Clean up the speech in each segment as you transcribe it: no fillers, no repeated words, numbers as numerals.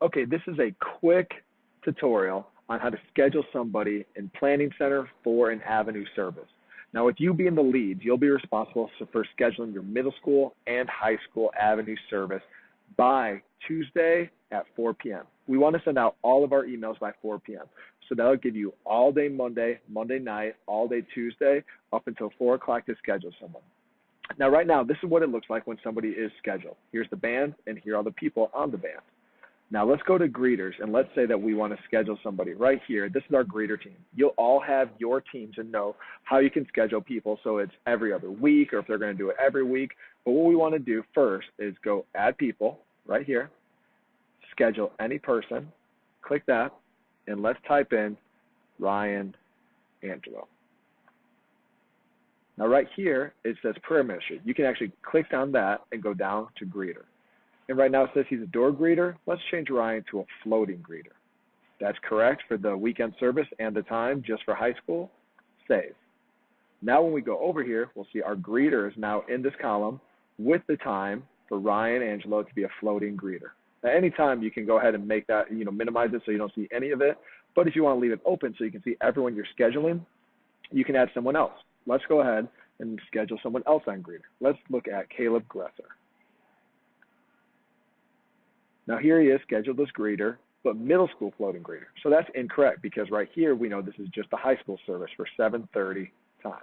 Okay, this is a quick tutorial on how to schedule somebody in Planning Center for an Avenue service. Now, with you being the leads, you'll be responsible for scheduling your middle school and high school Avenue service by Tuesday at 4 p.m. We want to send out all of our emails by 4 p.m. So that'll give you all day Monday, Monday night, all day Tuesday, up until 4 o'clock to schedule someone. Now, right now, this is what it looks like when somebody is scheduled. Here's the band, and here are the people on the band. Now, let's go to greeters, and let's say that we want to schedule somebody right here. This is our greeter team. You'll all have your teams and know how you can schedule people, so it's every other week or if they're going to do it every week. But what we want to do first is go add people right here, schedule any person, click that, and let's type in Ryan Angelo. Now, right here, it says prayer ministry. You can actually click on that and go down to greeter. And right now it says he's a door greeter. Let's change Ryan to a floating greeter. That's correct for the weekend service and the time just for high school. Save. Now when we go over here, we'll see our greeter is now in this column with the time for Ryan Angelo to be a floating greeter. At any time, you can go ahead and make that, minimize it so you don't see any of it. But if you want to leave it open so you can see everyone you're scheduling, you can add someone else. Let's go ahead and schedule someone else on greeter. Let's look at Caleb Gresser. Now here he is scheduled as greeter, but middle school floating greeter. So that's incorrect because right here we know this is just a high school service for 7:30 time.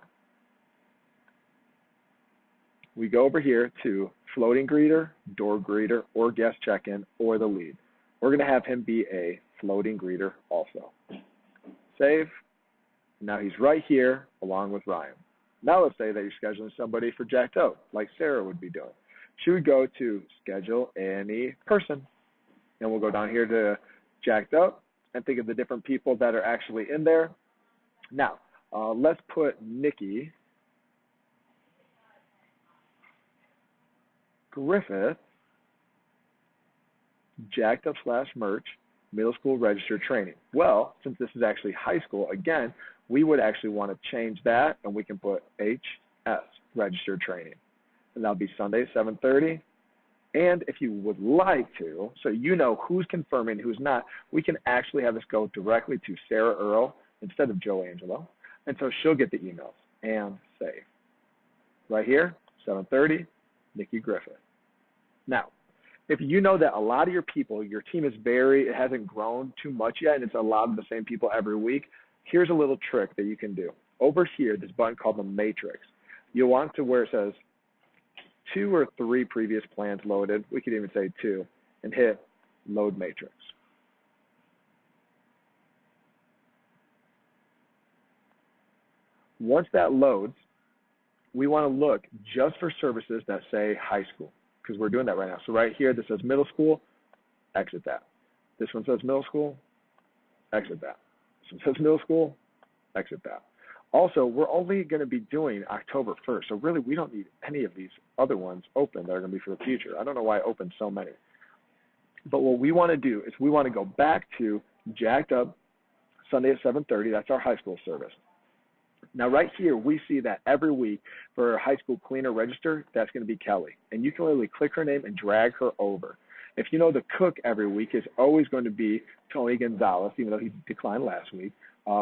We go over here to floating greeter, door greeter, or guest check-in, or the lead. We're going to have him be a floating greeter also. Save. Now he's right here along with Ryan. Now let's say that you're scheduling somebody for Jacked Up, like Sarah would be doing. She would go to schedule any person. And we'll go down here to Jacked Up and think of the different people that are actually in there. Now, let's put Nikki Griffith, Jacked Up / merch, middle school registered training. Well, since this is actually high school, again, we would actually want to change that, and we can put HS, registered training. And that'll be Sunday, 7:30. And if you would like to, so you know who's confirming, who's not, we can actually have this go directly to Sarah Earl instead of Joe Angelo. And so she'll get the emails and save. Right here, 7:30, Nikki Griffith. Now, if you know that a lot of your people, your team is it hasn't grown too much yet, and it's a lot of the same people every week, here's a little trick that you can do. Over here, this button called the matrix, you'll want to where it says 2 or 3 previous plans loaded, we could even say 2, and hit load matrix. Once that loads, we want to look just for services that say high school, because we're doing that right now. So right here, this says middle school, exit that. This one says middle school, exit that. This one says middle school, exit that. Also, we're only going to be doing October 1st, so really we don't need any of these other ones open that are going to be for the future. I don't know why I opened so many. But what we want to do is we want to go back to Jacked Up Sunday at 7:30. That's our high school service. Now, right here, we see that every week for high school cleaner register, that's going to be Kelly. And you can literally click her name and drag her over. If you know the cook every week is always going to be Tony Gonzalez, even though he declined last week.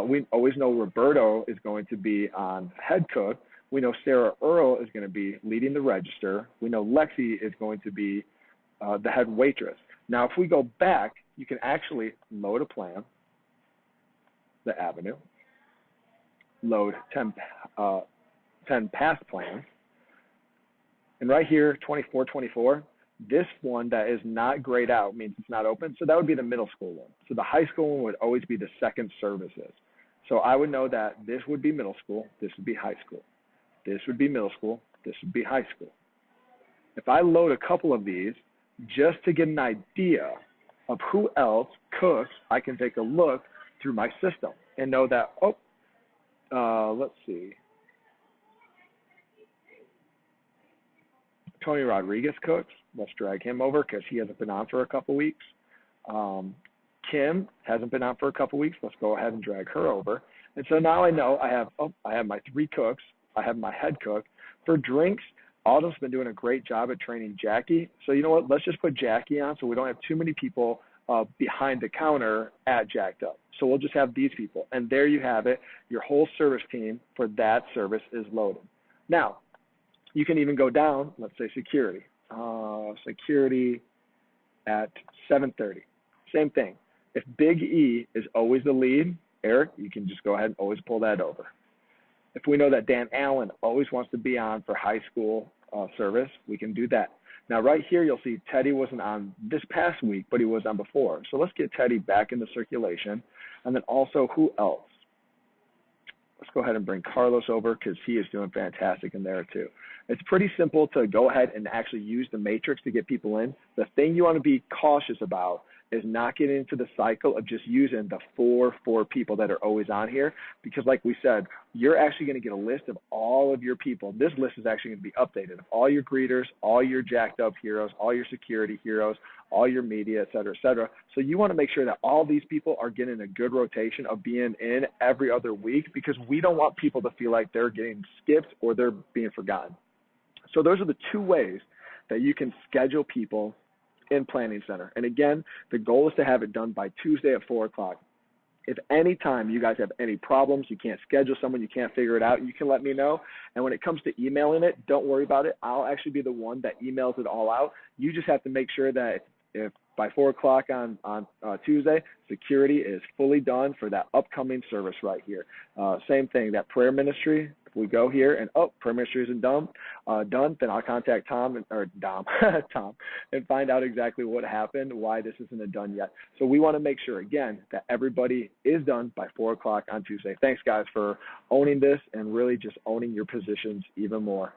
We always know Roberto is going to be on head cook. We know Sarah Earl is going to be leading the register. We know Lexi is going to be the head waitress. Now, if we go back, you can actually load a plan, the Avenue, load 10 past plans, and right here, 2424, this one that is not grayed out means it's not open, so that would be the middle school one. So the high school one would always be the second services. So I would know that this would be middle school, this would be high school. This would be middle school, this would be high school. If I load a couple of these, just to get an idea of who else cooks, I can take a look through my system and know that, let's see. Tony Rodriguez cooks. Let's drag him over because he hasn't been on for a couple weeks. Kim hasn't been on for a couple weeks. Let's go ahead and drag her over. And so now I know I have my 3 cooks. I have my head cook. For drinks, Autumn's been doing a great job at training Jackie. So you know what? Let's just put Jackie on so we don't have too many people behind the counter at Jacked Up. So we'll just have these people. And there you have it. Your whole service team for that service is loaded. Now, you can even go down, let's say security. Security at 7:30. Same thing. If Big E is always the lead, Eric, you can just go ahead and always pull that over. If we know that Dan Allen always wants to be on for high school service, we can do that. Now, right here, you'll see Teddy wasn't on this past week, but he was on before. So let's get Teddy back into circulation. And then also, who else? Let's go ahead and bring Carlos over because he is doing fantastic in there too. It's pretty simple to go ahead and actually use the matrix to get people in. The thing you want to be cautious about is not getting into the cycle of just using the four people that are always on here, because like we said, you're actually going to get a list of all of your people. This list is actually going to be updated of all your greeters, all your Jacked Up heroes, all your security heroes, all your media, et cetera, et cetera. So you want to make sure that all these people are getting a good rotation of being in every other week, because we don't want people to feel like they're getting skipped or they're being forgotten. So those are the two ways that you can schedule people in Planning Center. And again, the goal is to have it done by Tuesday at 4 o'clock. If any time you guys have any problems, you can't schedule someone, you can't figure it out, you can let me know. And when it comes to emailing it, don't worry about it. I'll actually be the one that emails it all out. You just have to make sure that if by 4 o'clock on Tuesday, security is fully done for that upcoming service right here. Same thing, that prayer ministry. If we go here and, prayer ministry isn't done, then I'll contact Tom, and find out exactly what happened, why this isn't done yet. So we want to make sure, again, that everybody is done by 4 o'clock on Tuesday. Thanks, guys, for owning this and really just owning your positions even more.